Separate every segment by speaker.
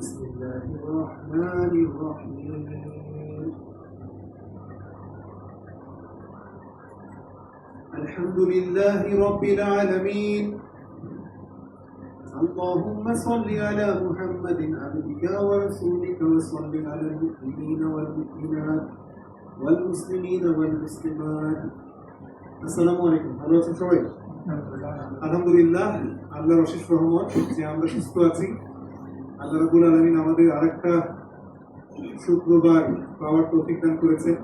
Speaker 1: بسم الله الرحمن الرحيم الحمد لله رب العالمين اللهم صل على محمد عبدك ورسولك وصل على المؤمنين والمؤمنات والمسلمين والمسلمات السلام عليكم ভালো আছেন সবাই আলহামদুলিল্লাহ আল্লাহর অশেষ রহমত যে আমরা সুস্থ আছি আল্লাহ রাব্বুল আলামিন আমাদের আরেকটা শুক্রবার পাওয়ার তৌফিক দান করেছেন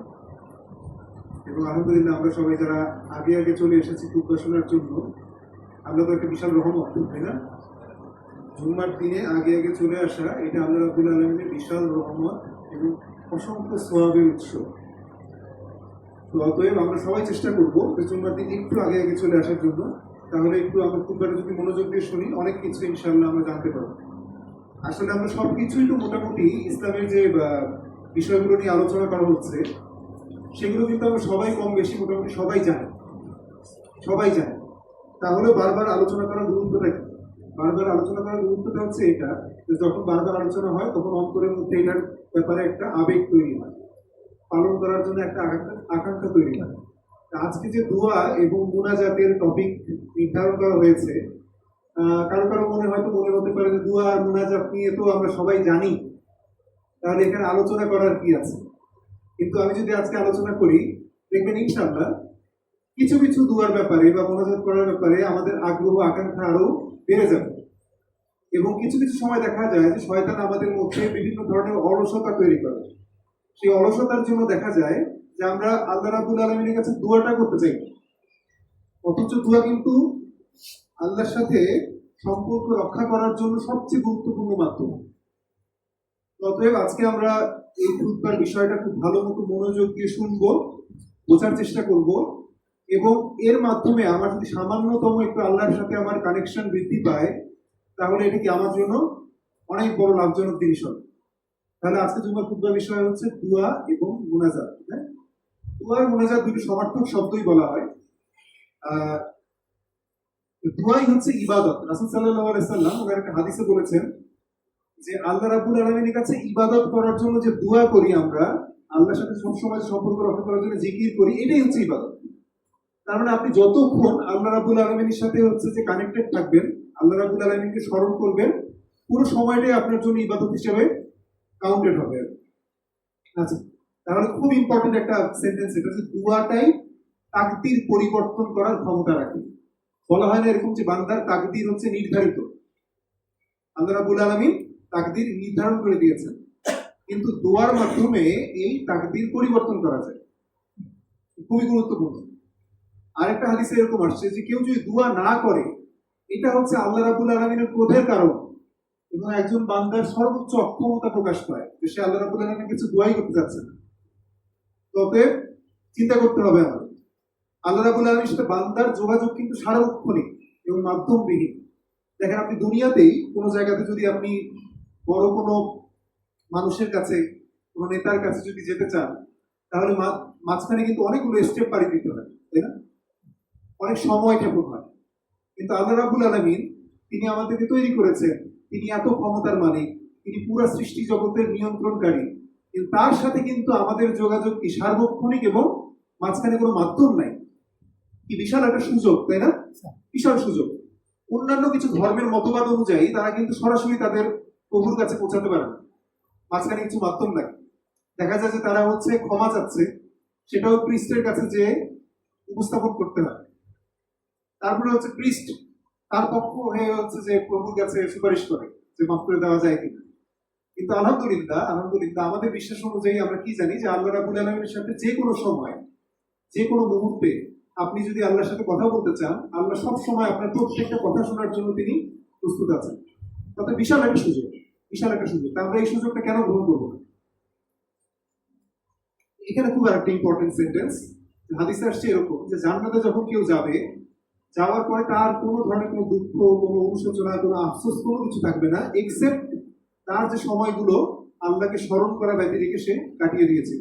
Speaker 1: এবং আলহামদুলিল্লাহ আমরা সবাই যারা আগে আগে চলে এসেছি খুতবা শোনার জন্য আল্লাহ তো একটা বিশাল রহমত তাই না জুম্মার দিনে আগে আগে চলে আসা এটা আল্লাহ রাব্বুল আলামিনের বিশাল রহমত এবং অসংখ্য সওয়াবের উৎস তো অতএব আমরা সবাই চেষ্টা করবো জুম্মার দিন একটু আগে আগে চলে আসার জন্য তাহলে একটু আমরা খুতবাটা যদি মনোযোগ দিয়ে শুনি অনেক কিছু ইনশাআল্লাহ আমরা জানতে পারবো আসলে আমরা সবকিছুই তো মোটামুটি ইসলামের যে বিষয়গুলো নিয়ে আলোচনা করা হচ্ছে সেগুলো কিন্তু আমরা সবাই কম বেশি মোটামুটি সবাই জানে তাহলে বারবার আলোচনা করার গুরুত্বটা কি বারবার আলোচনা করার গুরুত্বটা হচ্ছে এটা যে যখন বারবার আলোচনা হয় তখন অন্তরের মধ্যে এটার ব্যাপারে একটা আবেগ তৈরি হয় পালন করার জন্য একটা আকাঙ্ক্ষা তৈরি হয় আজকে যে দোয়া এবং মুনাজাতের টপিক নির্ধারণ করা হয়েছে কারো কারো মনে হতে পারে যে দোয়া আর মুনাজাত নিয়ে তো আমরা সবাই জানি তাহলে এখানে আলোচনা করার কি আছে কিন্তু আমি যদি আজকে আলোচনা করি দেখবেন ইনশাআল্লাহ কিছু কিছু দোয়ার ব্যাপারে বা মুনাজাত করার ব্যাপারে আমাদের আগ্রহ আকাঙ্ক্ষা আরো বেড়ে যাবে এবং কিছু কিছু সময় দেখা যায় যে শয়তান আমাদের মধ্যে বিভিন্ন ধরনের অলসতা তৈরি করে সেই অলসতার জন্য দেখা যায় যে আমরা আল্লাহ রাব্বুল আলামিনের কাছে দোয়াটা করতে চাই অথচ দোয়া কিন্তু আল্লাহর সাথে সম্পর্ক রক্ষা করার জন্য সবচেয়ে গুরুত্বপূর্ণ মাধ্যম অতএব আজকে আমরা এই খুতবার বিষয়টা খুব ভালো মতো মনোযোগ দিয়ে শুনবো বোঝার চেষ্টা করব এবং এর মাধ্যমে আমার যদি সামান্যতম একটু আল্লাহর সাথে আমার কানেকশন বৃদ্ধি পায় তাহলে এটা কি আমার জন্য অনেক বড় লাভজনক জিনিস হবে তাহলে আজকে জুমার খুতবার বিষয় হচ্ছে দোয়া এবং মুনাজাত হ্যাঁ দোয়া আর মুনাজাত দুটো সমার্থক শব্দই বলা হয় দোয়াই হচ্ছে ইবাদত রাসূল সাল্লাল্লাহু আলাইহি সাল্লাম ওনার একটা হাদিসে বলেছেন যে আল্লাহ রাব্বুল আলামিনের কাছে ইবাদত করার জন্য যে দোয়া করি আমরা আল্লাহর সাথে সবসময় সম্পর্ক রক্ষা করার জন্য জিকির করি এটাই হচ্ছে ইবাদত তার মানে আপনি যতক্ষণ আল্লাহ রাব্বুল আলামিনের সাথে হচ্ছে যে কানেক্টেড থাকবেন আল্লাহ রাব্বুল আলামিনকে স্মরণ করবেন পুরো সময়টাই আপনার জন্য ইবাদত হিসেবে কাউন্টেড হবে আচ্ছা তাহলে খুব ইম্পর্টেন্ট একটা সেন্টেন্স এটা যে দোয়াটাই তাকদীর পরিবর্তন করার ক্ষমতা রাখে বলা হয় না এরকম যে বান্দার তাকদীর হচ্ছে নির্ধারিত আল্লাহ রাব্বুল আলামিন তাকদীর নির্ধারণ করে দিয়েছেন কিন্তু দোয়ার মাধ্যমে এই তাকদীর পরিবর্তন করা যায় খুবই গুরুত্বপূর্ণ আরেকটা হাদিসে এরকম আসছে যে কেউ যদি দোয়া না করে এটা হচ্ছে আল্লাহ রাব্বুল আলামিনের ক্রোধের কারণ এবং একজন বান্দার সর্বোচ্চ অক্ষমতা প্রকাশ পায় যে সে আল্লাহ রাব্বুল আলামিনের কিছু দোয়াই করতে যাচ্ছে না তবে চিন্তা করতে হবে আমাদের আল্লাহ রাব্বুল আলামিনের সাথে বান্দার যোগাযোগ কিন্তু সার্বক্ষণিক এবং মাধ্যমবিহীন দেখেন আপনি দুনিয়াতেই কোনো জায়গাতে যদি আপনি বড় কোনো মানুষের কাছে কোনো নেতার কাছে যদি যেতে চান তাহলে মাঝখানে কিন্তু অনেকগুলো স্টেপ পাড়ি দিতে হয় তাই না অনেক সময় ক্ষেপণ হয় কিন্তু আল্লাহ রাব্বুল আলামিন তিনি আমাদেরকে তৈরি করেছেন তিনি এত ক্ষমতার মালিক তিনি পুরো সৃষ্টি জগতের নিয়ন্ত্রণকারী কিন্তু তার সাথে কিন্তু আমাদের যোগাযোগ কি সার্বক্ষণিক এবং মাঝখানে কোনো মাধ্যম নাই কি বিশাল একটা সুযোগ তাই না বিশাল সুযোগ অন্যান্য কিছু ধর্মের মতবাদ অনুযায়ী তারা কিন্তু সরাসরি তাদের প্রভুর কাছে পৌঁছাতে পারে না মাঝখানে কিছু মাধ্যম লাগে দেখা যায় যে তারা হচ্ছে ক্ষমা চাচ্ছে সেটাও প্রিস্টের কাছে যে উপস্থাপন করতে হয় তারপরে হচ্ছে প্রিস্ট তার পক্ষ হয়ে হচ্ছে যে প্রভুর কাছে সুপারিশ করে যে মাফ করে দেওয়া যায় কিনা কিন্তু আলহামদুলিল্লাহ আমাদের বিশ্বাস অনুযায়ী আমরা কি জানি যে আল্লাহ রাব্বুল আলামিনের সাথে যে কোনো সময় যে কোনো মুহূর্তে আপনি যদি আল্লাহর সাথে কথা বলতে চান আল্লাহ সব সময় আপনার প্রত্যেকটা কথা শোনার জন্য তিনি প্রস্তুত আছেন তাতে বিশাল একটা সুযোগ তা আমরা এই সুযোগটা কেন গ্রহণ করবো না এখানে খুব একটা ইম্পর্টেন্ট সেন্টেন্স হাদিসে আসছে এরকম যে জান্নাতে যখন কেউ যাবে যাওয়ার পরে তার কোনো ধরনের কোনো দুঃখ কোনো অনুশোচনা কোনো আফসোস কোনো কিছু থাকবে না এক্সেপ্ট তার যে সময়গুলো আল্লাহকে স্মরণ করা ব্যতিরেকে সে কাটিয়ে দিয়েছিল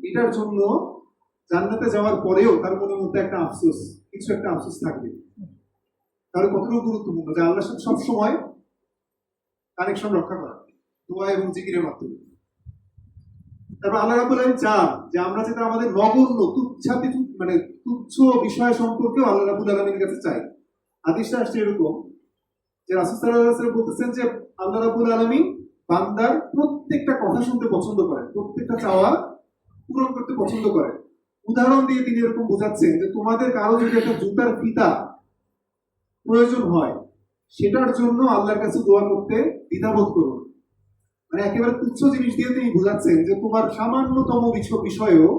Speaker 1: এটার জন্য জান্নাতে যাওয়ার পরেও তার মনের মধ্যে একটা আফসোস কিছু একটা আফসোস থাকবে তাহলে কতটুকু গুরুত্বপূর্ণ যে আল্লাহর সাথে সবসময় কানেকশন রক্ষা করা দোয়া এবং জিকিরের মাধ্যমে। তারপর আল্লাহ রাব্বুল আলামিন চান যে আমরা যেটা আমাদের নগণ্য মানে তুচ্ছ বিষয় সম্পর্কেও আল্লাহ রাব্বুল আলামিনের কাছে চাই। হাদিসটা আসছে এরকম যে রাসূল সাল্লাল্লাহু আলাইহি ওয়াসাল্লাম বলতেছেন যে আল্লাহ রাব্বুল আলামিন বান্দার প্রত্যেকটা কথা শুনতে পছন্দ করেন, প্রত্যেকটা চাওয়া পূরণ করতে পছন্দ করেন। উদাহরণ দিয়ে তিনি এরকম বোঝাচ্ছেন যে তোমাদের কারো যদি একটা জুতার ফিতা প্রয়োজন হয়, সেটার জন্য আল্লাহর কাছে দোয়া করতে দ্বিধাবোধ করুন। মানে একেবারে তুচ্ছ জিনিস দিয়ে তিনি বোঝাচ্ছেন যে তোমার সামান্যতম বিষয়েও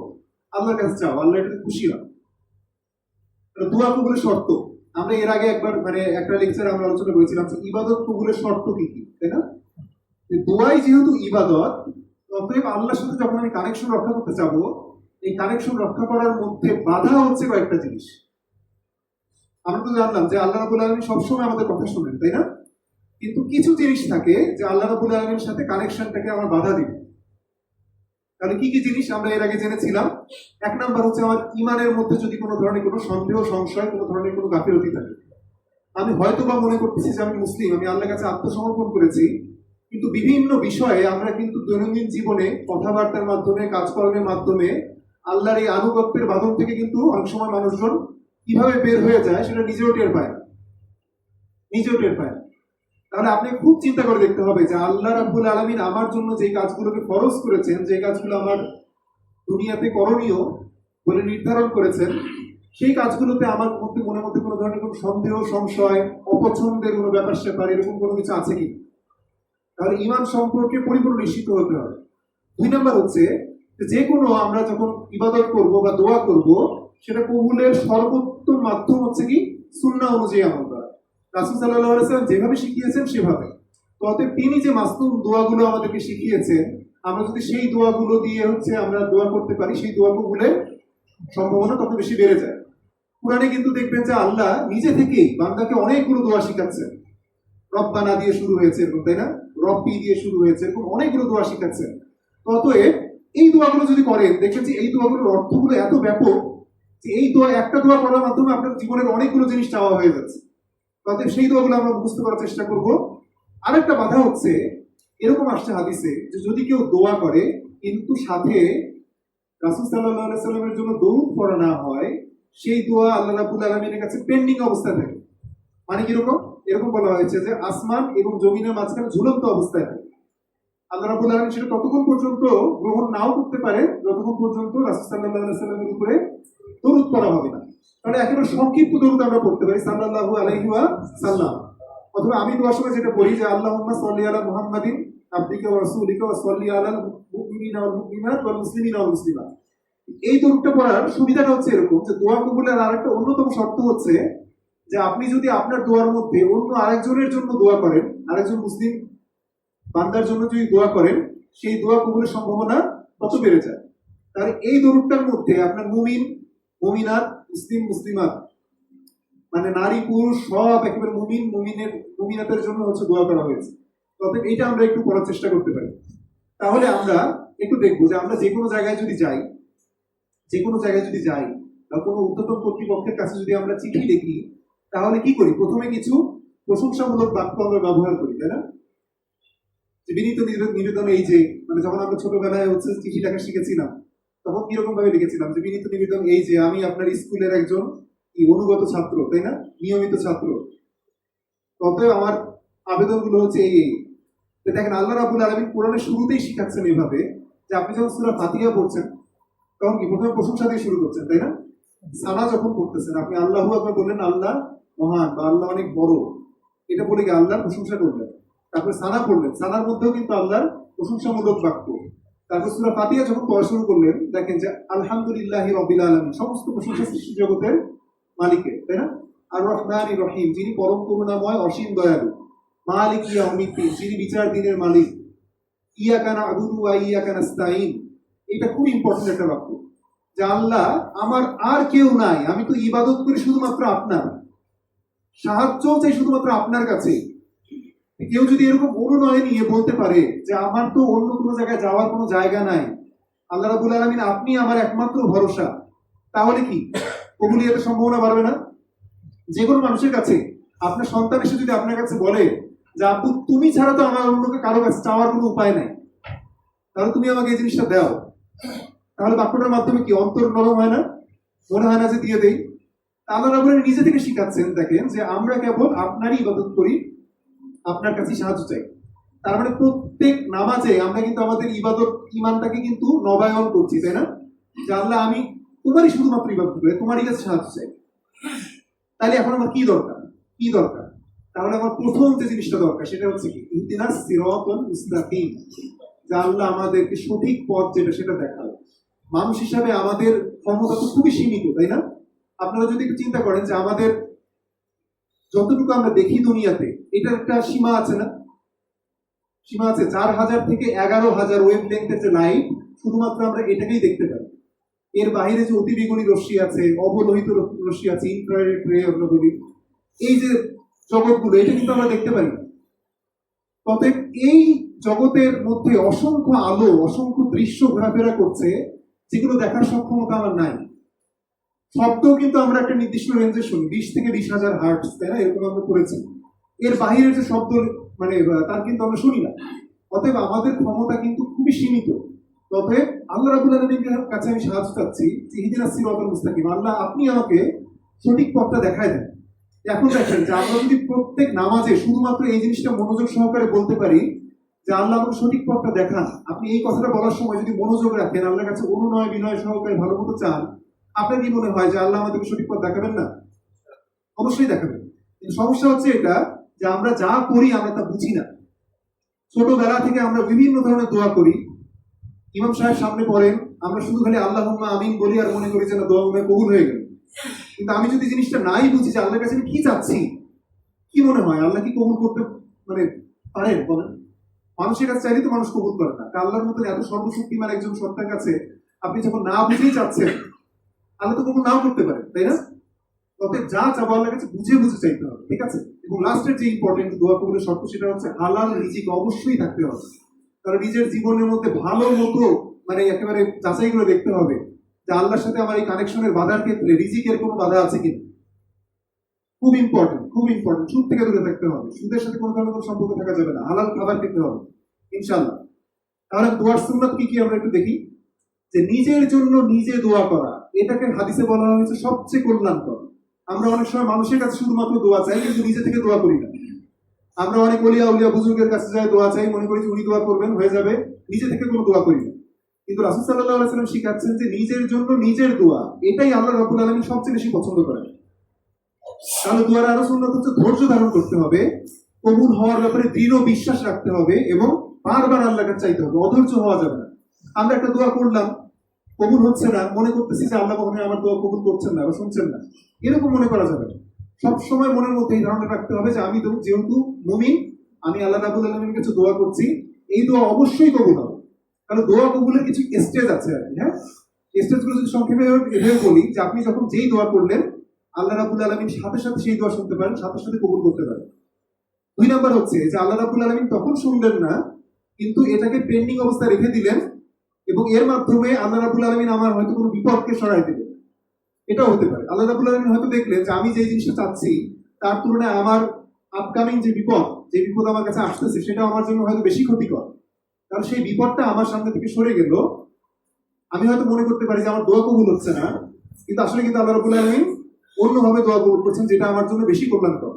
Speaker 1: আল্লাহর কাছে চাও, আল্লাহ এটাতে খুশি হয়। দোয়া কবুলের শর্ত আমরা এর আগে একবার মানে একটা লেকচারে আমরা আলোচনা করেছিলাম যে ইবাদত কবুলের শর্ত কি কি, তাই না? দোয়াই যেহেতু ইবাদত, অতএব আল্লাহর সাথে যখন আমি কানেকশন রক্ষা করতে চাবো, এই কানেকশন রক্ষা করার মধ্যে বাধা হচ্ছে কয়েকটা জিনিস। আমরা তো জানলাম যে আল্লাহ রাব্বুল আলামিন সবসময় আমাদের কথা শুনেন, তাই না? কিন্তু কিছু জিনিস থাকে যে আল্লাহ রাব্বুল আলামিনের সাথে কানেকশনটাকে আমার বাধা দিবে। তাহলে কি কি জিনিস আমরা এর আগে জেনেছিলাম? এক নাম্বার হচ্ছে আমার ইমানের মধ্যে যদি কোনো ধরনের কোনো সন্দেহ, সংশয়, কোনো ধরনের কোনো গাফিলতি থাকে। আমি হয়তো বা মনে করতেছি যে আমি মুসলিম, আমি আল্লাহর কাছে আত্মসমর্পণ করেছি, কিন্তু বিভিন্ন বিষয়ে আমরা কিন্তু দৈনন্দিন জীবনে কথাবার্তার মাধ্যমে, কাজকর্মের মাধ্যমে আল্লাহর এই আনুগত্যের বাঁধন থেকে কিন্তু অনেক সময় মানুষজন কিভাবে বের হয়ে যায় সেটা নিজেও টের পায় না। তাহলে আপনি খুব চিন্তা করে দেখতে হবে যে আল্লাহ রাব্বুল আলামিন আমার জন্য যে কাজগুলোকে ফরজ করেছেন, যে কাজগুলো আমার দুনিয়াতে করণীয় বলে নির্ধারণ করেছেন, সেই কাজগুলোতে আমার মনের মধ্যে কোনো ধরনের কোনো সন্দেহ, সংশয়, অপছন্দের কোনো ব্যাপার স্যাপার এরকম কোনো কিছু আছে কি? তাহলে ঈমান সম্পর্কে পরিপূর্ণ নিশ্চিত হতে হবে। 2 নাম্বার হচ্ছে যে কোনো আমরা যখন ইবাদত করব বা দোয়া করব, সেটা কবুলের সর্বোত্তম মাধ্যম হচ্ছে কি সুন্নাহ অনুযায়ী আমল করা। রাসূল সাল্লাল্লাহু আলাইহি ওয়াসাল্লাম যেভাবে শিখিয়েছেন সেভাবে। তো অতএব তিনি যে মাসনুন দোয়াগুলো আমাদেরকে শিখিয়েছেন, আমরা যদি সেই দোয়াগুলো দিয়ে আমরা দোয়া করতে পারি, সেই দোয়া কবুলের সম্ভাবনা তত বেশি বেড়ে যায়। কুরআনে কিন্তু দেখবেন যে আল্লাহ নিজে থেকেই বান্দাকে অনেকগুলো দোয়া শিখাচ্ছেন। রব্বানা দিয়ে শুরু হয়েছে এরকম, তাই না? রব্বি দিয়ে শুরু হয়েছে এরকম অনেকগুলো দোয়া শিখাচ্ছেন। অতএব এই দোয়াগুলো যদি করেন, দেখবেন যে এই দোয়াগুলোর অর্থগুলো এত ব্যাপক যে এই দোয়া একটা দোয়া করার মাধ্যমে আপনার জীবনের অনেকগুলো জিনিস চাওয়া হয়ে যাচ্ছে। অতএব সেই দোয়াগুলো আমরা মুখস্থ করার চেষ্টা করব। আরেকটা বাধা হচ্ছে, এরকম আসছে হাদিসে যে যদি কেউ দোয়া করে কিন্তু সাথে রাসূল সাল্লাল্লাহু আলাইহি সাল্লামের জন্য দরুদ পড়া না হয়, সেই দোয়া আল্লাহ রাব্বুল আলামিনের কাছে পেন্ডিং অবস্থায় থাকে। মানে কিরকম? এরকম বলা হয়েছে যে আসমান এবং জমিনের মাঝখানে ঝুলন্ত অবস্থায় থাকে। আল্লাহ রাব্বুল আলামিন সেটা ততক্ষণ পর্যন্ত গ্রহণ নাও করতে পারে যতক্ষণ পর্যন্ত রাসূল সাল্লাল্লাহু আলাইহি সাল্লামের উপরে দরুদ পড়া হবে না। তাহলে একেবারে সংক্ষিপ্ত দরুদ আমরা পড়তে পারি সাল্লাল্লাহু আলাইহি ওয়া সাল্লাম। অথবা আমি দোয়ার সময় যেটা বলি যে আল্লাহুম্মা সাল্লি আলা মুহাম্মাদিন আবদিকা ওয়া রাসূলিকা ওয়া সাল্লি আলাল মুমিনিনা ওয়াল মুমিনাত ওয়াল মুসলিমিনা ওয়াল মুসলিমাত। এই দরুদটা পড়ার সুবিধাটা হচ্ছে এরকম যে দোয়া কবুলের আরেকটা অন্যতম শর্ত হচ্ছে যে আপনি যদি আপনার দোয়ার মধ্যে অন্য আরেকজনের জন্য দোয়া করেন, আরেকজন মুসলিম বান্দার জন্য যদি দোয়া করেন, সেই দোয়া কবুলের সম্ভাবনা তত বেড়ে যায়। তাহলে এই দরুদটার মধ্যে আপনার মুমিন, মুমিনাত, মুসলিম, মুসলিমাত মানে নারী পুরুষ সব একেবারে মুমিনাতের জন্য দোয়া করা হয়েছে। তবে এইটা আমরা একটু করার চেষ্টা করতে পারি। তাহলে আমরা একটু দেখবো যে আমরা যে কোনো জায়গায় যদি যাই বা কোনো ঊর্ধ্বতন কর্তৃপক্ষের কাছে যদি আমরা চিঠি লিখি, তাহলে কি করি? প্রথমে কিছু প্রশংসামূলক বাক্য আমরা ব্যবহার করি, তাই না? যে বিনীত নিবেদন, এই যে মানে যখন আমরা ছোটবেলায় চিঠি লেখা শিখেছিলাম, তখন কিরকম ভাবে লিখেছিলাম যে বিনীত নিবেদন, এই যে আমি আপনার স্কুলের একজন অনুগত ছাত্র, তাই না? নিয়মিত ছাত্র। অতএব আমার আবেদনগুলো হচ্ছে এই। দেখেন আল্লাহ রাব্বুল আলামিন কোরআনের শুরুতেই শিখাচ্ছেন এইভাবে যে আপনি যখন সূরা ফাতিহা পড়ছেন তখন কি প্রথমে প্রশংসা দিয়ে শুরু করছেন, তাই না? সানা যখন করতেছেন আপনি আল্লাহু আকবার বললেন, আল্লাহ মহান বা আল্লাহ অনেক বড়, এটা বলে কি আল্লাহর প্রশংসা করলেন। তারপরে সানা পড়লেন, সানার মধ্যেও কিন্তু আল্লাহর প্রশংসামূলক বাক্য। তারপর সূরা ফাতিহা যখন পড়া শুরু করলেন, দেখেন যে আলহামদুলিল্লাহি রাব্বিল আলামিন, সমস্ত প্রশংসা সৃষ্টি জগতের মালিকের, তাই না? আর রহমানির রহিম, যিনি পরম করুণাময়, অসীম দয়ালু। মালিক ইয়াউমিদ্দিন, যিনি বিচার দিনের মালিক। ইয়াকা না'বুদু ওয়া ইয়াকা নাস্তাঈন, এটা খুব ইম্পর্টেন্ট একটা বাক্য যে আল্লাহ আমার আর কেউ নাই, আমি তো ইবাদত করি শুধুমাত্র আপনার, সাহায্য চাই শুধুমাত্র আপনার কাছে। কেউ যদি এরকম অনুনয় নিয়ে বলতে পারে যে আমার তো অন্য কোনো জায়গায় যাওয়ার কোনো জায়গা নাই, আল্লাহ রাব্বুল আলামিন আপনি আমার একমাত্র ভরসা, তাহলে কি কবুলিয়তের সম্ভাবনা বাড়বে না? যে কোনো মানুষের কাছে আপনার সন্তান এসে যদি আপনার কাছে বলে যে আপু তুমি ছাড়া তো আমার অন্য কারো কাছে চাওয়ার কোনো উপায় নাই, তাহলে তুমি আমাকে এই জিনিসটা দাও। তাহলে বাক্যটার মাধ্যমে কি অন্তর নরম হয় না? মনে হয় না যে দিয়ে দেই? আল্লাহ রাব্বুল আলামিন নিজে থেকে শিখাচ্ছেন, দেখেন যে আমরা কেবল আপনারই ইবাদত করি, আপনার কাছে সাহায্য চাই। তার মানে প্রত্যেক নামাজে আমরা কিন্তু আমাদের ইবাদত ইমানটাকে কিন্তু নবায়ন করছি, তাই না? যে আল্লাহ আমি তোমারই শুধুমাত্র ইবাদত করি, তোমারই কাছে সাহায্য চাই। তাহলে এখন আমার কি দরকার? কি দরকার? তাহলে আমার প্রথম যে জিনিসটা দরকার সেটা হচ্ছে কি, ইহদিনাস সিরাতাল মুস্তাকিম, যে আল্লাহ আমাদেরকে সঠিক পথ যেটা সেটা দেখাবে। মানুষ হিসাবে আমাদের ক্ষমতা তো খুবই সীমিত, তাই না? আপনারা যদি একটু চিন্তা করেন যে আমাদের যতটুকু আমরা দেখি দুনিয়াতে, এটার একটা সীমা আছে না? সীমা আছে। 4,000 থেকে 11,000 ওয়েভ লেন্থের যে লাইট, শুধুমাত্র আমরা এটাকেই দেখতে পাই। এর বাইরে যে অতিবেগুনি রশ্মি আছে, অবলোহিত রশ্মি আছে, ইনফ্রারেড রে আমরা বলি, এই যে জগৎগুলো, এটা কিন্তু আমরা দেখতে পাই না। অতএব এই জগতের মধ্যে অসংখ্য আলো, অসংখ্য দৃশ্য ঘোরাফেরা করছে, যেগুলো দেখার সক্ষমতা আমার নাই। শব্দও কিন্তু আমরা একটা নির্দিষ্ট রেঞ্জে শুনি, 20 থেকে 20,000 হার্টস, তাই না? এরকম আমরা করেছি। এর বাহিরের যে শব্দ মানে তার কিন্তু আমরা শুনি না। অতএব আমাদের ক্ষমতা কিন্তু খুবই সীমিত। তবে আল্লাহ রাব্বুল আলামিনের কাছে আমি সাহায্য চাচ্ছি যে ইহদিনাস সিরাতাল মুস্তাকিম, আল্লাহ আপনি আমাকে সঠিক পথটা দেখায় দেন। এখন দেখেন যে আমরা যদি প্রত্যেক নামাজে শুধুমাত্র এই জিনিসটা মনোযোগ সহকারে বলতে পারি যে আল্লাহ আমাকে সঠিক পথটা দেখান, আপনি এই কথাটা বলার সময় যদি মনোযোগ রাখেন, আল্লাহর কাছে অনুনয় বিনয় সহকারে ভালো মতো চান, আপনার কি মনে হয় যে আল্লাহ আমাদেরকে সঠিক পথ দেখাবেন না? অবশ্যই দেখাবেন। কিন্তু সমস্যা হচ্ছে এটা যে আমরা যা করি আমরা তা বুঝি না। ছোটবেলা থেকে আমরা বিভিন্ন ধরনের দোয়া করি, ইমাম সাহেব সামনে পড়েন, আমরা শুধু খালি আল্লাহুম্মা আমিন বলি আর মনে করি যে না দোয়া মনে হয় কবুল হয়ে গেল। কিন্তু আমি যদি জিনিসটা নাই বুঝি যে আল্লাহর কাছে আমি কি চাচ্ছি, কি মনে হয় আল্লাহ কি কবুল করতে মানে পারেন বলেন? মানুষের কাছে চাইলে তো মানুষ কবুল করে না। আল্লাহর মতো এত সর্বশক্তিমান একজন সত্তার কাছে আপনি যখন না বুঝেই চাচ্ছেন, আল্লাহ তো কবুল নাও করতে পারেন, তাই না? তবে যা চাবো আল্লাহর কাছে বুঝে বুঝে চাইতে হবে, ঠিক আছে? এবং লাস্টের যে ইম্পর্টেন্ট দোয়া কবুলের শর্ত সেটা হচ্ছে হালাল রিজিক অবশ্যই থাকতে হবে। কারণ নিজের জীবনের মধ্যে ভালো মতো মানে একেবারে যাচাই করে দেখতে হবে যে আল্লাহর সাথে আমার এই কানেকশনের বাধার ক্ষেত্রে রিজিকের কোনো বাধা আছে কিনা। খুব ইম্পর্টেন্ট, খুব ইম্পর্টেন্ট। সুদ থেকে দূরে থাকতে হবে, সুদের সাথে কোনো ধরনের কোনো সম্পর্ক থাকা যাবে না, হালাল খাবার খেতে হবে ইনশাআল্লাহ। তাহলে দোয়ার সুন্নাত কি কি আমরা একটু দেখি। যে নিজের জন্য নিজে দোয়া করা, এটাকে হাদিসে বলা হয়েছে সবচেয়ে কল্যাণকর। আমরা অনেক সময় মানুষের কাছে শুধুমাত্র দোয়া চাই, কিন্তু নিজে থেকে দোয়া করি না। আমরা অনেক ওলিয়া উলিয়া বুজুর্গের কাছে যাই দোয়া চাই, মনে করি যে উনি দোয়া করবেন হয়ে যাবে, নিজে থেকে কোনো দোয়া করি না। কিন্তু রাসূল সাল্লাল্লাহু আলাইহি ওয়াসাল্লাম শিখাচ্ছেন যে নিজের জন্য নিজের দোয়া, এটাই আল্লাহ রাব্বুল আলামিন সবচেয়ে বেশি পছন্দ করেন। তাহলে দোয়ার আরো সুন্নাত হচ্ছে ধৈর্য ধারণ করতে হবে, কবুল হওয়ার ব্যাপারে দৃঢ় বিশ্বাস রাখতে হবে এবং বারবার আল্লাহর কাছে চাইতে হবে, অধৈর্য হওয়া যাবে না। আমরা একটা দোয়া করলাম, কবুল হচ্ছে না, মনে করতেছি যে আল্লাহ কখনো আমার দোয়া কবুল করছেন না বা শুনছেন না, এরকম মনে করা যাবে না। সবসময় মনের মধ্যে এই ধারণা রাখতে হবে যে আমি তো যেহেতু মুমিন, আমি আল্লাহ রাব্বুল আলামিনের কাছে দোয়া করছি, এই দোয়া অবশ্যই কবুল হবে। কারণ দোয়া কবুলের কিছু স্টেজ আছে আর কি। হ্যাঁ, স্টেজগুলো যদি সংক্ষেপে এভাবে বলি যে আপনি যখন যেই দোয়া করলেন, আল্লাহ রাব্বুল আলামিন সাথে সাথে সেই দোয়া শুনতে পারেন, সাথে সাথে কবুল করতে পারেন। 2 নাম্বার হচ্ছে যে আল্লাহ রাব্বুল আলামিন তখন শুনলেন না, কিন্তু এটাকে পেন্ডিং অবস্থায় রেখে দিলেন এবং এর মাধ্যমে আল্লাহ রাব্বুল আলামিন আমার হয়তো কোনো বিপদকে সরাই দিলেন। এটাও হতে পারে। আল্লাহ রাব্বুল আলামিন হয়তো দেখলেন যে আমি যে জিনিসটা চাচ্ছি তার তুলনায় আমার আপকামিং যে বিপদ আমার কাছে আসতেছে সেটা আমার জন্য হয়তো বেশি ক্ষতিকর। কারণ সেই বিপদটা আমার সামনে থেকে সরে গেল, আমি হয়তো মনে করতে পারি যে আমার দোয়া কবুল হচ্ছে না, কিন্তু আসলে কিন্তু আল্লাহ রাব্বুল আলামিন অন্যভাবে দোয়া কবুল করছেন, যেটা আমার জন্য বেশি কল্যাণকর।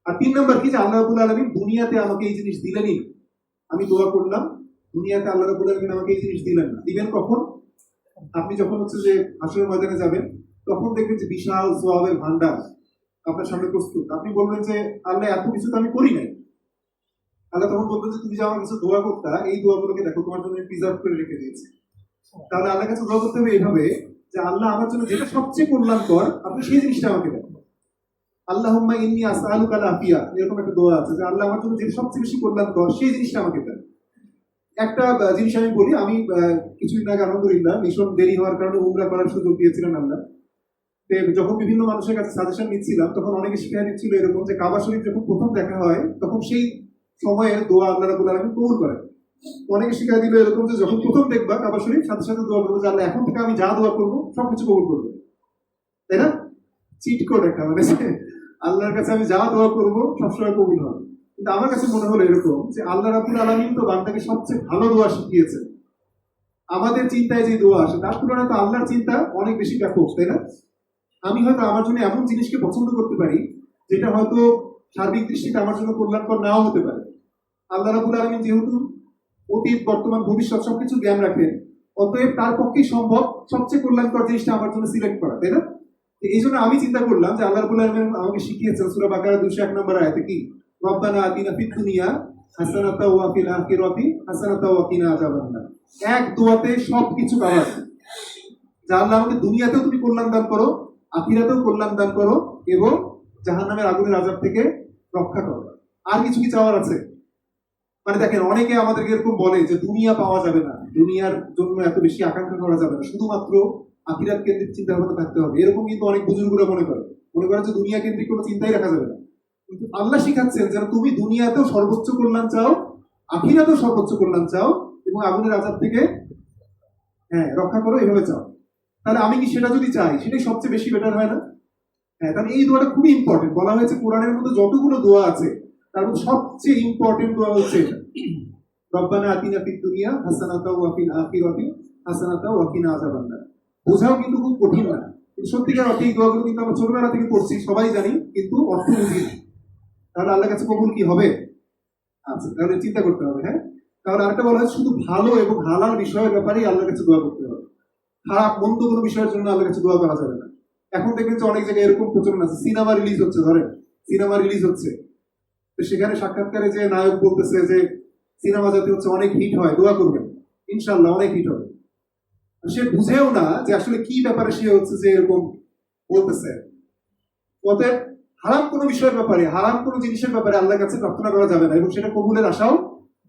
Speaker 1: আর 3 নাম্বার কি, যে আল্লাহ রাব্বুল আলামিন দুনিয়াতে আমাকে এই জিনিস দিলেনই। আমি দোয়া করলাম, দুনিয়াতে আল্লাহ রাব্বুল আলামিন আমাকে এই জিনিস দিলেন না। দিবেন কখন? আপনি যখন হচ্ছে যে হাসরের ময়দানে যাবেন, তখন দেখবেন যে বিশাল সওয়াবের ভান্ডার আপনার সামনে প্রস্তুত। আপনি বলবেন যে আল্লাহ এত কিছু তো আমি করি নাই। আল্লাহ তখন বলবেন যে তুমি যে আমার কাছে দোয়া করতা, এই দোয়াগুলোকে দেখো তোমার জন্য প্রিজার্ভ করে রেখে দিয়েছি। তাহলে আল্লাহর কাছে দোয়া করতে হবে এইভাবে যে আল্লাহ আমার জন্য যেটা সবচেয়ে কল্যাণকর, আপনি সেই জিনিসটা আমাকে দেন। আল্লাহুম্মা ইন্নী আসআলুকা আল-আফিয়া, এরকম একটা দোয়া আছে যে আল্লাহ আমার জন্য যেটা সবচেয়ে বেশি কল্যাণকর সেই জিনিসটা আমাকে দেন। একটা জিনিস আমি বলি, আমি কিছুদিন আগে আলহামদুলিল্লাহ ভীষণ দেরি হওয়ার কারণে উমরা করার সুযোগ দিয়েছিলেন আল্লাহ। যখন বিভিন্ন মানুষের কাছে সাজেশন নিচ্ছিলাম, তখন অনেকে শিখাই দিচ্ছিল এরকম যে কাবা শরীফ যখন প্রথম দেখা হয় তখন সেই সময়ের দোয়া আল্লাহ রাব্বুল আলামিন কবুল করেন। অনেকে শিখাই দিল এরকম যে যখন প্রথম দেখবা কাবা শরীফ, সাথে সাথে দোয়া করবো যে আল্লাহ এখন থেকে আমি যা দোয়া করবো সবকিছু কবুল করবো, তাই না? চিট কোড একটা, মানে আল্লাহর কাছে আমি যা দোয়া করবো সবসময় কবুল হবে। কিন্তু আমার কাছে মনে হলো এরকম যে আল্লাহ রাব্বুল আলামিন তো বান্দাকে সবচেয়ে ভালো দোয়া শিখিয়েছেন। আমাদের চিন্তায় যে দোয়া আসে তার তুলনায় তো আল্লাহর চিন্তা অনেক বেশি ব্যাপক, তাই না? আমি হয়তো আমার জন্য এমন জিনিসকে পছন্দ করতে পারি যেটা হয়তো সার্বিক দৃষ্টিতে আমার জন্য কল্যাণকর নাও হতে পারে। আল্লাহ রাব্বুল আলামিন যেহেতু অতীত বর্তমান ভবিষ্যৎ সবকিছু জ্ঞান রাখেন, অতএব তার পক্ষেই সম্ভব সবচেয়ে কল্যাণকর জিনিসটা আমার জন্য সিলেক্ট করা, তাই না? তো এই জন্য আমি চিন্তা করলাম যে আল্লাহ রাব্বুল আলামিন আমাকে শিখিয়েছেন সূরা বাকারা 201 নম্বর আয়াতে কি, রব্বানা আতিনা ফিদ দুনিয়া হাসানাতাও ওয়া ফিল আখিরাতি হাসানাতাও ওয়া কিনা আযাবান্নার। এক দোয়াতে সবকিছু কভার। যে আল্লাহ আমাকে দুনিয়াতেও তুমি কল্যাণ দান করো, আখিরাতেও কল্যাণ দান করো এবং জাহান্নামের আগুনের আযাব থেকে রক্ষা করো। আর কিছু কি চাওয়ার আছে? মানে দেখেন, অনেকে আমাদেরকে এরকম বলে যে দুনিয়া পাওয়া যাবে না, দুনিয়ার জন্য এত বেশি আকাঙ্ক্ষা করা যাবে না, শুধুমাত্র আখিরাত কেন্দ্রিক চিন্তা ভাবনা থাকতে হবে। এরকম কিন্তু অনেক বুজুর্গরা মনে করে যে দুনিয়া কেন্দ্রিক কোনো চিন্তাই রাখা যাবে না। কিন্তু আল্লাহ শিখাচ্ছেন যেন তুমি দুনিয়াতেও সর্বোচ্চ কল্যাণ চাও, আখিরাতেও সর্বোচ্চ কল্যাণ চাও এবং আগুনের আযাব থেকে রক্ষা করো, এভাবে চাও। তাহলে আমি কি সেটা যদি চাই, সেটাই সবচেয়ে বেশি বেটার হয় না? তাহলে এই দোয়াটা খুবই ইম্পর্টেন্ট। বলা হয়েছে কোরআনের মধ্যে যতগুলো দোয়া আছে তার মধ্যে সবচেয়ে ইম্পর্টেন্ট দোয়া হচ্ছে এটা, রব্বানা আতিনা ফিদ দুনিয়া হাসানাতাও ওয়া ফিল আখিরাতি হাসানাতাও ওয়া কিনা আযাবান্নার। বোঝাও কিন্তু খুব কঠিন না, কিন্তু সত্যিকার অর্থে এই দোয়াগুলো কিন্তু আমরা ছোটবেলা থেকে পড়ছি, সবাই জানি, কিন্তু অর্থ বুঝি না। তাহলে আল্লাহর কাছে কবুল কি হবে? আচ্ছা, তাহলে চিন্তা করতে হবে। তাহলে আরেকটা বলা হয় শুধু ভালো এবং হালাল বিষয়ের ব্যাপারেই আল্লাহর কাছে দোয়া করতে হবে, খারাপ মন্দ কোনো বিষয়ের জন্য আল্লাহর কাছে দোয়া করা যাবে না। এখন দেখবেন যে অনেক জায়গায় এরকম প্রচলন আছে, সিনেমা রিলিজ হচ্ছে, ধরেন সিনেমা রিলিজ হচ্ছে, তো সেখানে সাক্ষাৎকারে যে নায়ক বলতেছে যে সিনেমা যাতে হচ্ছে অনেক হিট হয়, দোয়া করবেন, ইনশাল্লাহ অনেক হিট হবে। সে বুঝেও না যে আসলে কি ব্যাপারে সে হচ্ছে যে এরকম বলতেছে। অতএব হারাম কোনো বিষয়ের ব্যাপারে, হারাম কোনো জিনিসের ব্যাপারে আল্লাহর কাছে প্রার্থনা করা যাবে না এবং সেটা কবুলের আশাও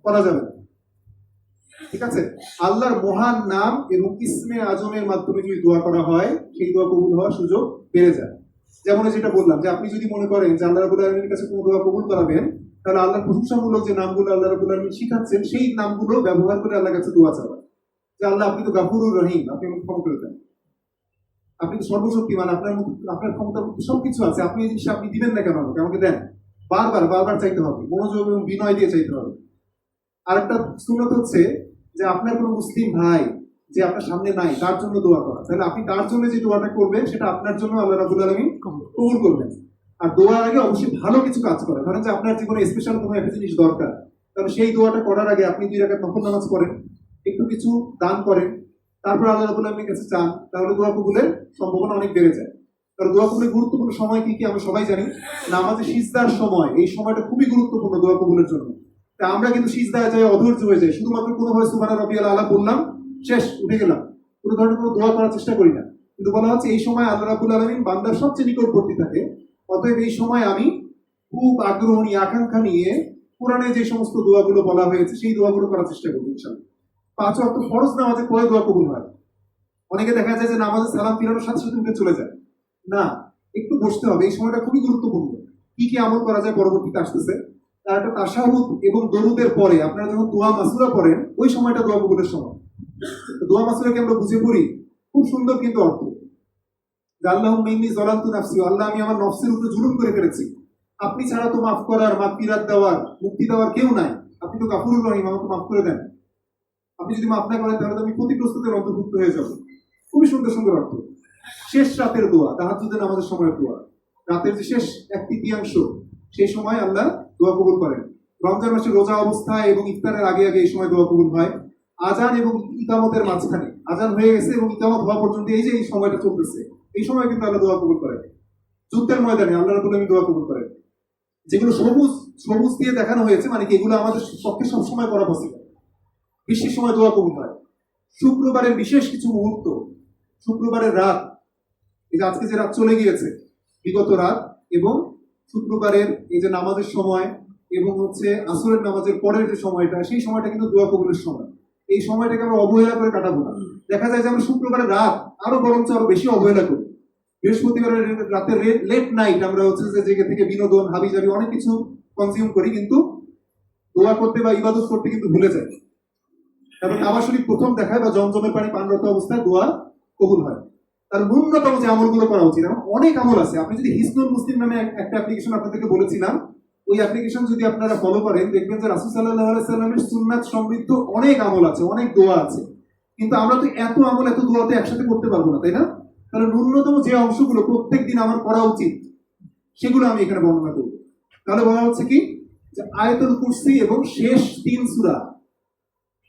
Speaker 1: করা যাবে না। ঠিক আছে? আল্লাহর মহান নাম এবং ইসমে আজমের মাধ্যমে যদি দোয়া করা হয়, সেই দোয়া কবুল হওয়ার সুযোগ বেড়ে যায়। যেমন যেটা বললাম যে আপনি যদি মনে করেন যে আল্লাহ রাব্বুল আলামিনের কাছে কোনো দোয়া কবুল করাবেন, তাহলে আল্লাহর প্রশংসামূলক যে নামগুলো আল্লাহ রাব্বুল আলামিন শিখাচ্ছেন সেই নামগুলো ব্যবহার করে আল্লাহর কাছে দোয়া চাওয়া। যে আল্লাহ আপনি তো গাফুরুর রহিম, আপনি আমাকে ক্ষমা করে দেন, আপনি তো সর্বশক্তিমান, আপনার ক্ষমতা সবকিছু আছে, আপনি এই জিনিসটা আপনি দিবেন না কেন, আমাকে দেন। বারবার চাইতে হবে, মনোযোগ এবং বিনয় দিয়ে চাইতে হবে। আর একটা সুন্নত হচ্ছে যে আপনার কোনো মুসলিম ভাই যে আপনার সামনে নাই, তার জন্য দোয়া করা। তাহলে আপনি তার জন্য যে দোয়াটা করবেন সেটা আপনার জন্য আল্লাহ রাব্বুল আলামিন কবুল করবেন। আর দোয়ার আগে অবশ্যই ভালো কিছু কাজ করা। ধরেন যে আপনার জীবনে স্পেশাল কোনো একটা জিনিস দরকার, তাহলে সেই দোয়াটা করার আগে আপনি 2 রাকাত নফল নামাজ পড়েন, একটু কিছু দান করেন, তারপর আল্লাহ রাব্বুল আলামিনের কাছে চান, তাহলে দোয়া কবুলের সম্ভাবনা অনেক বেড়ে যায়। কারণ দোয়া কবুলের গুরুত্বপূর্ণ সময় কি আমরা সবাই জানি, নামাজে সিজদার সময়, এই সময়টা খুবই গুরুত্বপূর্ণ দোয়া কবুলের জন্য। তা আমরা কিন্তু সিজদায় যাই, অধৈর্য হয়ে যাই, শুধুমাত্র কোনোভাবে সুবহান রাব্বিয়াল আলা বললাম, শেষ, উঠে গেলাম, কোনো ধরনের কোনো দোয়া করার চেষ্টা করি না। কিন্তু বলা হচ্ছে এই সময় আল্লাহ রাব্বুল আলামিন বান্দার সবচেয়ে নিকটবর্তী থাকে। অতএব এই সময় আমি খুব আগ্রহ নিয়ে, আকাঙ্ক্ষা নিয়ে কোরআনে যে সমস্ত দোয়াগুলো বলা হয়েছে সেই দোয়াগুলো করার চেষ্টা করবো ইনশাআল্লাহ। 5 ওয়াক্ত ফরজ নামাজে পড়ে দোয়া কবুল হয়। অনেকে দেখা যায় যে নামাজে সালাম ফিরানোর সাথে সাথে উঠে চলে যায়, না, একটু বসতে হবে, এই সময়টা খুবই গুরুত্বপূর্ণ। কি কি আমল করা যায় পরবর্তীতে আসতেছে। তার একটা তাশাহুদ এবং দরুদের পরে আপনারা যখন দোয়া মাসুরা পড়েন, ওই সময়টা দোয়া কবুলের সময়। দোয়া মাসুরাকে আমরা বুঝে পড়ি, খুব সুন্দর কিন্তু অর্থ। আল্লাহুম্মা ইন্নী যালামতু নাফসি, আল্লাহ আমি আমার নফসের উপরে জুলুম করে ফেলেছি, আপনি ছাড়া তো মাফ করার, মাগফিরাত দেওয়ার, মুক্তি দেওয়ার কেউ নাই, আপনি তো গাফুরুর রহিম, আমাকে মাফ করে দেন। আপনি যদি মাফ না করেন তাহলে তো আমি ক্ষতিগ্রস্তদের অন্তর্ভুক্ত হয়ে যাব। খুবই সুন্দর সুন্দর অর্থ। শেষ রাতের দোয়া, তাহাজ্জুদের নামাজের সময়ের দোয়া, রাতের যে শেষ 1/3 সেই সময় আল্লাহ দোয়া কবুল করেন। রমজান মাসে রোজা অবস্থায় এবং ইফতারের আগে আগে এই সময় দোয়া কবুল হয়। আজান এবং ইকামতের মাঝখানে, আজান হয়ে গেছে এবং ইকামত হওয়া পর্যন্ত এই যে এই সময়টা চলতেছে, এই সময় কিন্তু আল্লাহ দোয়া কবুল করেন। যুদ্ধের ময়দানে আল্লাহ রাব্বুল আলামিন দোয়া কবুল করেন। যেগুলো সবুজ সবুজ দিয়ে দেখানো হয়েছে, মানে কি এগুলো আমাদের পক্ষে সবসময় করা পসিবল। বৃষ্টির সময় দোয়া কবুল হয়। শুক্রবারের বিশেষ কিছু মুহূর্ত, শুক্রবারের রাত, এই যে আজকে যে রাত চলে গিয়েছে, বিগত রাত, এবং শুক্রবারের এই যে নামাজের সময় এবং হচ্ছে আসরের নামাজের পরের যে সময়টা, সেই সময়টা কিন্তু দোয়া কবুলের সময়। এই সময়টাকে আমরা অবহেলা করে কাটাবো না। দেখা যায় যে আমরা শুক্রবারের রাত আরো বরঞ্চ আরো বেশি অবহেলা করি। বৃহস্পতিবারের রাতের লেট নাইট আমরা হচ্ছে যে জেগে থেকে বিনোদন, হাবিজাবি অনেক কিছু কনজিউম করি, কিন্তু দোয়া করতে বা ইবাদত করতে কিন্তু ভুলে যাই। এবং কাবা শরীফ প্রথম দেখায় বা জমজমের পানি পানরত অবস্থায় দোয়া কবুল হয়। তার ন্যূনতম যে আমলগুলো করা উচিত, এখন অনেক আমল আছে। আপনি যদি হিসনুল মুসলিম নামে একটা অ্যাপ্লিকেশন আপনাদেরকে বলেছিলাম, ওই অ্যাপ্লিকেশন যদি আপনারা ফলো করেন দেখবেন যে রাসূল সাল্লাল্লাহু আলাইহি সাল্লামের সুন্নাত সমৃদ্ধ অনেক আমল আছে, অনেক দোয়া আছে। কিন্তু আমরা তো এত আমল এত দোয়াতে একসাথে করতে পারবো না, তাই না? তাহলে ন্যূনতম যে অংশগুলো প্রত্যেকদিন আমার করা উচিত সেগুলো আমি এখানে বর্ণনা করব। তাহলে বলা হচ্ছে কি যে আয়াতুল কুরসি এবং শেষ 3 সূরা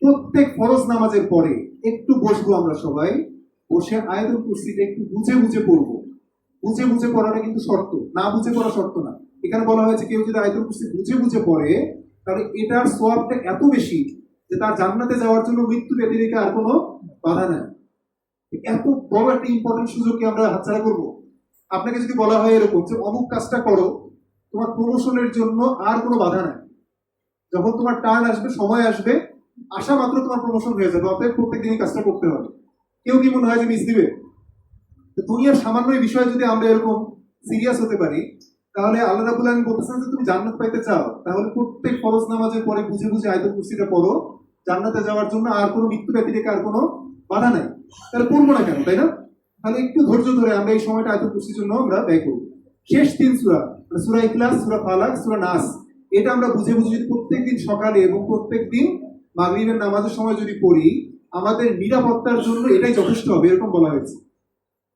Speaker 1: প্রত্যেক ফরজ নামাজের পরে একটু বসবো আমরা সবাই, বসে আয়াতুল কুরসিটা একটু বুঝে বুঝে পড়বো। বুঝে বুঝে পড়াটা কিন্তু শর্ত, না বুঝে পড়া শর্ত না। এখানে বলা হয়েছে কেউ যদি আয়াতুল কুরসি বুঝে বুঝে পড়ে তাহলে এটার সওয়াবটা এত বেশি যে তার জান্নাতে যাওয়ার জন্য মৃত্যু ব্যতিরেকে আর কোনো বাধা নেই। এত বড় একটা ইম্পর্টেন্ট সুযোগকে আমরা হাতছাড়া করব? আপনাকে যদি বলা হয় এরকম যে অমুক কাজটা করো, তোমার প্রমোশনের জন্য আর কোনো বাধা নাই, যখন তোমার টার্ন আসবে, সময় আসবে, আসা মাত্র তোমার প্রমোশন হয়ে যাবে, অতএব প্রত্যেকদিন এই কাজটা করতে হবে। কেউ কি মনে হয় যে মিস দিবে? দুনিয়ার সামান্য বিষয়ে যদি আমরা এরকম সিরিয়াস হতে পারি, তাহলে আল্লাহ রাব্বুল আলামিন বলতেছেন যে তুমি জান্নাত পাইতে চাও, তাহলে প্রত্যেক ফরজ নামাজের পরে বুঝে বুঝে আয়াতুল কুরসিটা পড়ো, জান্নাতে যাওয়ার জন্য আর কোনো মৃত্যু ব্যতিরেকে আর কোনো বাধা নাই। তাহলে পড়বো না কেন, তাই না? তাহলে একটু ধৈর্য ধরে আমরা এই সময়টা আয়াতুল কুরসির জন্য আমরা ব্যয় করব। শেষ 3 সূরা, সূরা ইখলাস, সূরা ফালাক, সূরা নাস, এটা আমরা বুঝে বুঝে যদি প্রত্যেকদিন সকালে এবং প্রত্যেকদিন মাগরিবের নামাজের সময় যদি পড়ি, আমাদের নিরাপত্তার জন্য এটাই যথেষ্ট হবে, এরকম বলা হয়েছে।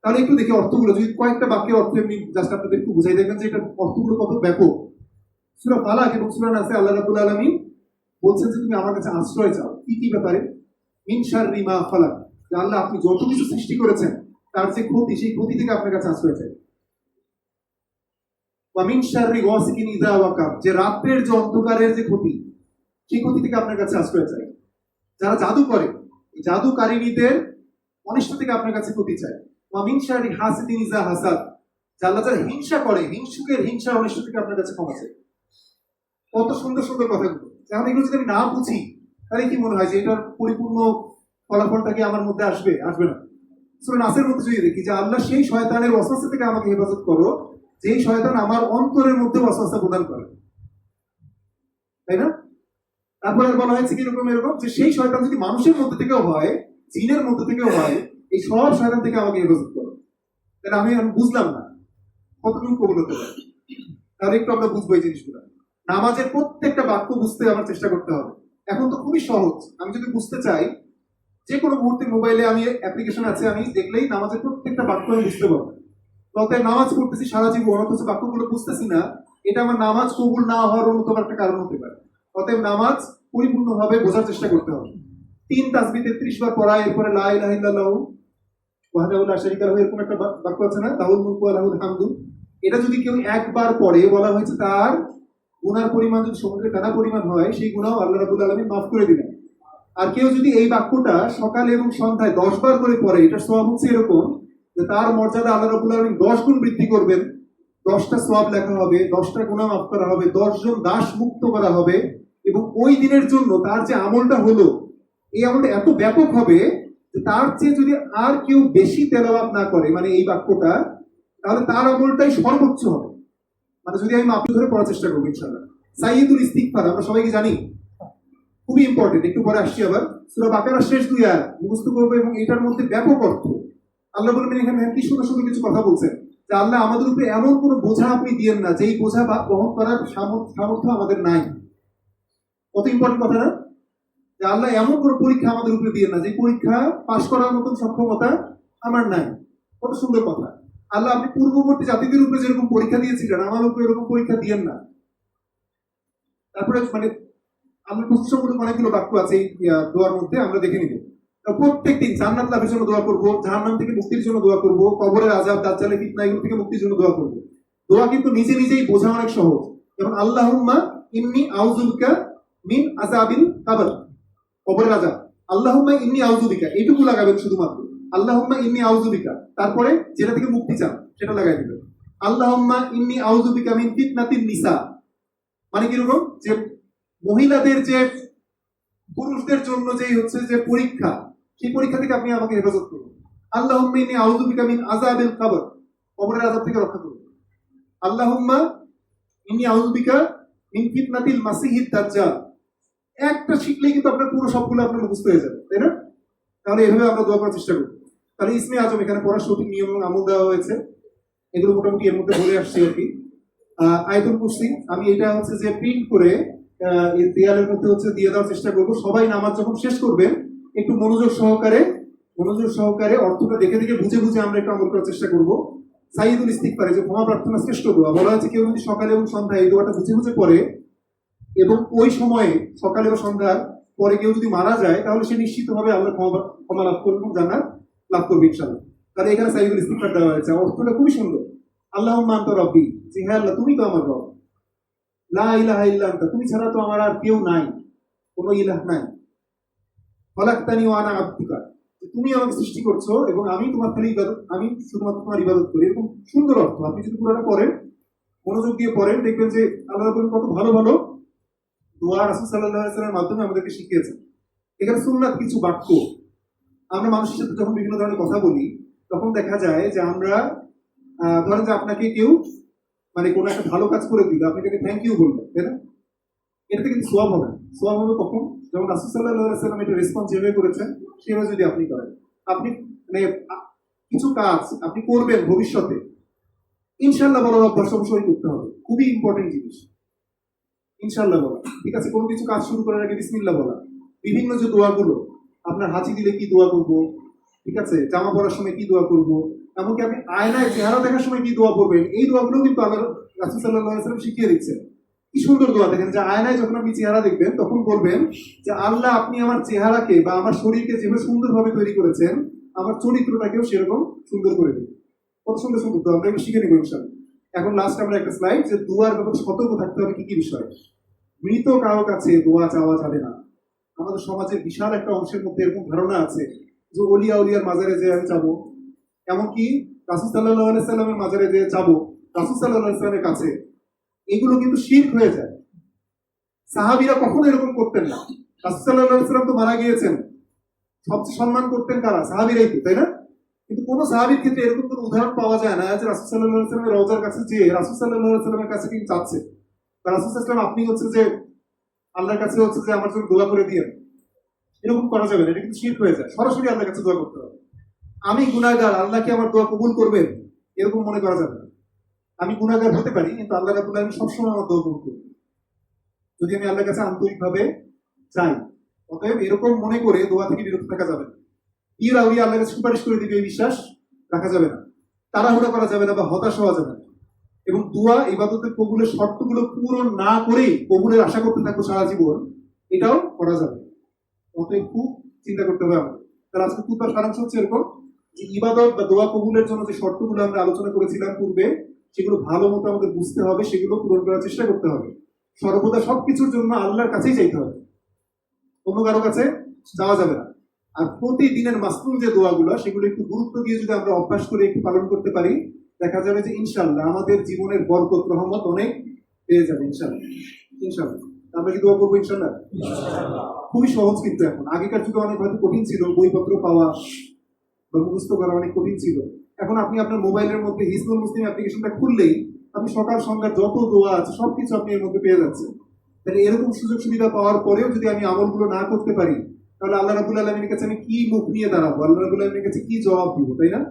Speaker 1: তাহলে একটু দেখি অর্থগুলো, যদি কয়েকটা বাক্যের অর্থ এমনি জাস্ট আপনাদের একটু বুঝাই দেখবেন যে এটা অর্থগুলো কত ব্যাপক। সূরা ফালাক এবং সূরা নাসে আল্লাহ রাব্বুল আলামিন বলছেন যে তুমি আমার কাছে আশ্রয় চাও। কি কি ব্যাপারে? মিন শাররি মা ফালাক, যে আল্লাহ আপনি যত কিছু সৃষ্টি করেছেন তার যে ক্ষতি, সেই ক্ষতি থেকে আপনার কাছে আশ্রয় চাই। ওয়া মিন শাররি গাসিকিন ইযা ওয়াকাব, যে রাতের যে অন্ধকারের যে ক্ষতি, সেই ক্ষতি থেকে আপনার কাছে আশ্রয় চাই। যারা জাদু করে, জাদুকারিনীদের অনিষ্ট থেকে আপনার কাছে ক্ষতি চায়। ওয়া মিন শাররি হাসিদিন ইযা হাসাদ, যে আল্লাহ যারা হিংসা করে, হিংসুকের হিংসার অনিষ্ট থেকে আপনার কাছে ক্ষমা চাই। কত সুন্দর সুন্দর কথাগুলো। এখন এগুলো যদি আমি না বুঝি তাহলে কি মনে হয় যে এটার পরিপূর্ণ ফলাফলটা কি আমার মধ্যে আসবে? আসবে না। সূরা নাসের মধ্যে যদি দেখি যে আল্লাহ সেই শয়তানের ওয়াসওয়াসা থেকে আমাকে হেফাজত করো, যেই শয়তান আমার অন্তরের মধ্যে ওয়াসওয়াসা প্রদান করে, তাই না? তারপরে বলা হয়েছে কিরকম, এরকম যে সেই শয়তান যদি মানুষের মধ্যে থেকেও হয়, জিনের মধ্যে থেকেও হয়, এই সব শয়তান থেকে আমাকে হেফাজত করো। তাহলে আমি বুঝলাম না কতটুকু কবুল হতে পারে। তাহলে একটু আমরা বুঝবো এই জিনিসগুলো। নামাজের প্রত্যেকটা বাক্য বুঝতে আমার চেষ্টা করতে হবে। এখন তো খুবই সহজ, আমি যদি বুঝতে চাই, যে কোনো মুহূর্তে মোবাইলে আমি অ্যাপ্লিকেশন আছে, আমি দেখলেই নামাজের প্রত্যেকটা বাক্য আমি বুঝতে পারবো। তবে নামাজ পড়তেছি সারা জীবন অথচ বাক্যগুলো বুঝতেছি না, এটা আমার নামাজ কবুল না হওয়ার অন্যতম একটা কারণ হতে পারে। অতএব নামাজ পরিপূর্ণভাবে বোঝার চেষ্টা করতে হবে। 3 তাসবিহ 33 বার পড়া, এরপরে লা ইলাহা ইল্লাল্লাহু ওয়াহদাহু লা শারীকা লাহু, এরকম একটা বাক্য আছে না, লাহুল মুলকু ওয়া লাহুল হামদু। এটা যদি কেউ একবার পড়ে, বলা হয়েছে তার গুনার পরিমাণ যদি সমুদ্রের ফেনা পরিমাণ হয়, সেই গুনাহ আল্লাহ রাব্বুল আলামিন মাফ করে দিবেন। আর কেউ যদি এই বাক্যটা সকালে এবং সন্ধ্যায় 10 বার করে পড়ে, এটার সওয়াব হচ্ছে এরকম যে তার মর্যাদা আল্লাহ রাব্বুল আলামিন 10 গুণ বৃদ্ধি করবেন। 10টা সওয়াব লেখা হবে, 10টা গুনাহ মাফ করা হবে, 10 জন দাস মুক্ত করা হবে, এবং ওই দিনের জন্য তার যে আমলটা হলো, এই আমলটা এত ব্যাপক হবে যে তার চেয়ে যদি আর কেউ বেশি তেলাওয়াত না করে, মানে এই বাক্যটা, তাহলে তার আমলটাই সর্বোচ্চ হবে। মানে যদি আমি মাপে ধরে পড়ার চেষ্টা করবো ইনশাআল্লাহ। সাইয়্যিদুল ইস্তিগফার আমরা সবাই কি জানি? খুবই ইম্পর্টেন্ট, একটু পরে আসছি আবার। সূরা বাকারার শেষ 2 আয়াত মুখস্থ করবো, এবং এটার মধ্যে ব্যাপক অর্থ। আল্লাহ বলবেন এখানে কি সুন্দর সুন্দর কিছু কথা বলছেন, যে আল্লাহ আমাদের উপরে এমন কোনো বোঝা আপনি দিয়েন না যেই বোঝা বা বহন করার সামর্থ্য আমাদের নাই। কত ইম্পর্টেন্ট কথা না? যে আল্লাহ এমন কোনো পরীক্ষা আমাদের উপরে দিয়েন না যে পরীক্ষা পাশ করার মতন সক্ষমতা আমার নাই। কত সুন্দর কথা। আল্লাহ আপনি পূর্ববর্তী জাতিদের উপরে যেরকম পরীক্ষা দিয়েছিলেন, আমার উপরে এরকম পরীক্ষা দিয়েন না। তারপরে মানে আমরা প্রশংসামূলক অনেকগুলো বাক্য আছে এই দোয়ার মধ্যে, আমরা দেখে নিব। প্রত্যেকদিন জান্নাত লাভের জন্য দোয়া করবো, জাহান্নাম থেকে মুক্তির জন্য দোয়া করবো, কবরের আযাব, দাজ্জালের ফিতনা, এগুলো থেকে মুক্তির জন্য দোয়া করবো। দোয়া কিন্তু নিজে নিজেই বোঝা অনেক সহজ। যেমন আল্লাহুম্মা ইন্নী আউযু বিকা মিন আযাবিল কবর, কবরের আযাব। আল্লাহুম্মা ইন্নী আউযু বিকা, এইটুকু লাগাবেন শুধুমাত্র। আল্লাহুম্মা ইন্নী আউযু বিকা, তারপরে যেটা থেকে মুক্তি চান সেটা লাগাই দিবেন। আল্লাহুম্মা ইন্নী আউযু বিকা মিন ফিতনাতিন নিসা, মানে কিরকম, যে মহিলাদের যে পুরুষদের জন্য যেই হচ্ছে যে পরীক্ষা, সেই পরীক্ষা থেকে আপনি আমাকে হেফাজত করুন। আল্লাহুম্মা ইন্নী আউযু বিকা মিন আযাবিল কবর, কবরের আযাব থেকে রক্ষা করুন। আল্লাহুম্মা ইন্নী আউযু বিকা মিন ফিতনাতিল মাসিহিদ দাজ্জাল। একটা শিখলেই কিন্তু আপনার পুরো সবগুলো আপনার মুখস্থ হয়ে যাবে, তাই না? তাহলে এভাবে আমরা দোয়া করার চেষ্টা করব। তাহলে ইসমে আজম এখানে পড়ার সঠিক নিয়ম এবং আমল দেওয়া হয়েছে, এগুলো মোটামুটি এর মধ্যে বলে আসছি আর কি। আয়াতুল কুরসি আমি এটা হচ্ছে যে প্রিন্ট করে এই দেয়ালের মধ্যে হচ্ছে দিয়ে দেওয়ার চেষ্টা করবো। সবাই নামাজ যখন শেষ করবেন একটু মনোযোগ সহকারে অর্থটা দেখে দেখে বুঝে বুঝে আমরা একটু আমল করার চেষ্টা করবো। সাইয়্যিদুল ইস্তিগফার, যে ক্ষমা প্রার্থনা শ্রেষ্ঠ দোয়া, বলা হয়েছে কেউ যদি সকালে এবং সন্ধ্যায় এই দোয়াটা বুঝে বুঝে পড়ে এবং ওই সময়ে সকালে বা সন্ধ্যার পরে কেউ যদি মারা যায় তাহলে সে নিশ্চিতভাবে আল্লাহ ক্ষমা লাভ করবে এবং জান্নাত লাভ করবে ইনশাআল্লাহ। তাহলে এখানে সাইয়্যিদুল ইস্তিগফার দেওয়া হয়েছে, অর্থটা খুবই সুন্দর। আল্লাহুম্মা আনতা রাব্বি, যে হ্যাঁ আল্লাহ তুমি তো আমার রব, লা ইলাহা ইল্লা আনতা, তুমি ছাড়া তো আমার আর কেউ নাই, কোনো ইলাহ নাই। খলাকতানি ওয়া আনা আবদুকা, তুমি আমাকে সৃষ্টি করছো এবং আমি তোমার খালি ইবাদত, আমি শুধুমাত্র তোমার ইবাদত করি। এরকম সুন্দর অর্থ আপনি যদি পুরোটা পড়েন, মনোযোগ দিয়ে পড়েন, দেখবেন যে আল্লাহ রাব্বুল কত ভালো ভালো দোয়া রাসূল সাল্লাল্লাহু আলাইহি ওয়াসাল্লামের মাধ্যমে আমাদেরকে শিখিয়েছেন। এখানে সুন্নাত কিছু বাক্য, আমরা মানুষের সাথে যখন বিভিন্ন ধরনের কথা বলি তখন দেখা যায় যে আমরা ধরেন যে আপনাকে কেউ মানে কোনো একটা ভালো কাজ করে দিল, আপনি তাকে থ্যাংক ইউ বলবেন, তাই না? এটাতে কিন্তু সোয়াব হবে না। সোয়াব হবে কখন? যেমন রাসূল সাল্লাল্লাহু আলাইহি ওয়াসাল্লাম এটা রেসপন্স যেভাবে করেছেন সেভাবে যদি আপনি করেন, আপনি মানে কিছু কাজ আপনি করবেন ভবিষ্যতে, ইনশাআল্লাহ বলার অভ্যাস অবশ্যই করতে হবে, খুবই ইম্পর্টেন্ট জিনিস। ইনশাআল্লাহ বলা, ঠিক আছে? কোনো কিছু কাজ শুরু করার আগে বিসমিল্লাহ বলা, বিভিন্ন যে দোয়াগুলো, আপনার হাঁচি দিলে কি দোয়া করবো, ঠিক আছে, জামা পরার সময় কি দোয়া করবো, এমনকি আপনি আয়নায় চেহারা দেখার সময় কি দোয়া করবেন, এই দোয়াগুলো কিন্তু আল্লাহ রাসূল সাল্লাল্লাহু আলাইহি ওয়াসাল্লাম শিখিয়ে দিচ্ছেন। কি সুন্দর দোয়া! দেখেন যে আয়নায় যখন আপনি চেহারা দেখবেন তখন বলবেন যে আল্লাহ আপনি আমার চেহারাকে বা আমার শরীরকে যেভাবে সুন্দরভাবে তৈরি করেছেন আমার চরিত্রটাকেও সেরকম সুন্দর করে দিন। কত সুন্দর সুন্দর দোয়া, আমরা এগুলো শিখে নেবো ইনশাআল্লাহ। এখন লাস্ট আমরা একটা স্লাইড, যে দোয়ার ব্যাপারে সতর্ক থাকতে হবে কি কি বিষয়। মৃত কারো কাছে দোয়া চাওয়া যাবে না। আমাদের সমাজের বিশাল একটা অংশের মধ্যে এরকম ধারণা আছে যে ওলিয়া উলিয়ার মাজারে যে আমি যাবো, এমনকি রাসূল সাল্লাল্লাহু আলাইহি সাল্লামের মাজারে যে যাবো, রাসূল সাল্লাল্লাহু আলাইহি সাল্লামের কাছে, এগুলো কিন্তু শিরক হয়ে যায়। সাহাবীরা কখনো এরকম করতেন না। রাসূল সাল্লাল্লাহু আলাইহি সাল্লাম তো মারা গিয়েছেন, সবচেয়ে সম্মান করতেন কারা? সাহাবীরাই তো, তাই না? কিন্তু কোন সাহাবীর ক্ষেত্রে এরকম কোনো উদাহরণ পাওয়া যায় না যে রাসূল সাল্লাল্লাহু আলাইহি সাল্লামের রওজার কাছে যে রাসূল সাল্লাল্লাহু আলাইহি সাল্লামের কাছে কিন্তু চাচ্ছে, বা রাসূল সাল্লাল্লাহু আলাইহি সাল্লাম আপনি হচ্ছে যে আল্লাহর কাছে হচ্ছে যে আমার জন্য দোয়া করে দিয়েন, এরকম করা যাবে না। এটা কিন্তু শিরক হয়ে যায়। সরাসরি আল্লাহর কাছে দোয়া করতে হবে। আমি গুনাহগার, আল্লাহ কি আমার দোয়া কবুল করবেন, এরকম মনে করা যাবে না। আমি গুনাহগার হতে পারি কিন্তু আল্লাহ রাব্বুল আলামিন সবসময় আমার দোয়া কবুল করবেন যদি আমি আল্লাহর কাছে আন্তরিকভাবে চাই। অতএব এরকম মনে করে দোয়া থেকে বিরত থাকা যাবে না। পীর আউলিয়া আল্লাহর কাছে সুপারিশ করে দিবে এই বিশ্বাস রাখা যাবে না। তাড়াহুড়া করা যাবে না বা হতাশ হওয়া যাবে না। এবং দোয়া ইবাদতের কবুলের শর্তগুলো পূরণ না করেই কবুলের আশা করতে থাকবো সারা জীবন, এটাও করা যাবে। অতএব খুব চিন্তা করতে হবে আমাদের। তাহলে আজকে খুতবার সারাংশ হচ্ছে এরকম যে ইবাদত বা দোয়া কবুলের জন্য যে শর্তগুলো আমরা আলোচনা করেছিলাম পূর্বে, সেগুলো ভালো মতো আমাদের বুঝতে হবে, সেগুলো পূরণ করার চেষ্টা করতে হবে। সর্বদা সবকিছুর জন্য আল্লাহর কাছেই চাইতে হবে, অন্য কারো কাছে যাওয়া যাবে না। আর প্রতিদিনের মাসনুন যে দোয়াগুলো, সেগুলো একটু গুরুত্ব দিয়ে যদি আমরা অভ্যাস করে একটু পালন করতে পারি, দেখা যাবে যে ইনশাআল্লাহ আমাদের জীবনের বরকত রহমত অনেক পেয়ে যাবে ইনশাআল্লাহ। ইনশাআল্লাহ আমরা কি দোয়া করবো ইনশাআল্লাহ? খুবই সহজ কিন্তু এখন, আগেকার যুগে অনেক হয়তো কঠিন ছিল, বইপত্র পাওয়া বা মুখস্থ করা অনেক কঠিন ছিল। এখন আপনি আপনার মোবাইলের মধ্যে হিজবুল মুসলিম অ্যাপ্লিকেশনটা খুললেই আপনি সকাল সন্ধ্যা যত দোয়া আছে সবকিছু আপনি এর মধ্যে পেয়ে যাচ্ছেন। তাহলে এরকম সুযোগ সুবিধা পাওয়ার পরেও যদি আমি আমলগুলো না করতে পারি, তাহলে আল্লাহ রাব্বুল আলামিনের কাছে আমি কি মুখ নিয়ে দাঁড়াবো, আল্লাহ রাব্বুল আলামিনের কাছে কি জবাব দিব, তাই না?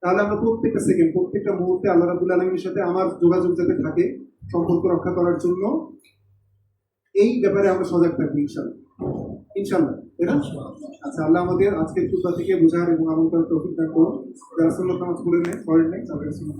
Speaker 1: তাহলে আমরা প্রত্যেকটা সেকেন্ড, প্রত্যেকটা মুহূর্তে আল্লাহ রাব্বুল আলামিনের সাথে আমার যোগাযোগ যাতে থাকে, সম্পর্ক রক্ষা করার জন্য এই ব্যাপারে আমরা সজাগ থাকবো ইনশাআল্লাহ। ইনশাআল্লাহ, তাই না? আচ্ছা, আল্লাহ আমাদের আজকের খুতবা থেকে বোঝার এবং আমল করার তৌফিক দান করুন। যারা সুন্নাত নামাজ পড়েন নাই, তাদের সুন্নাত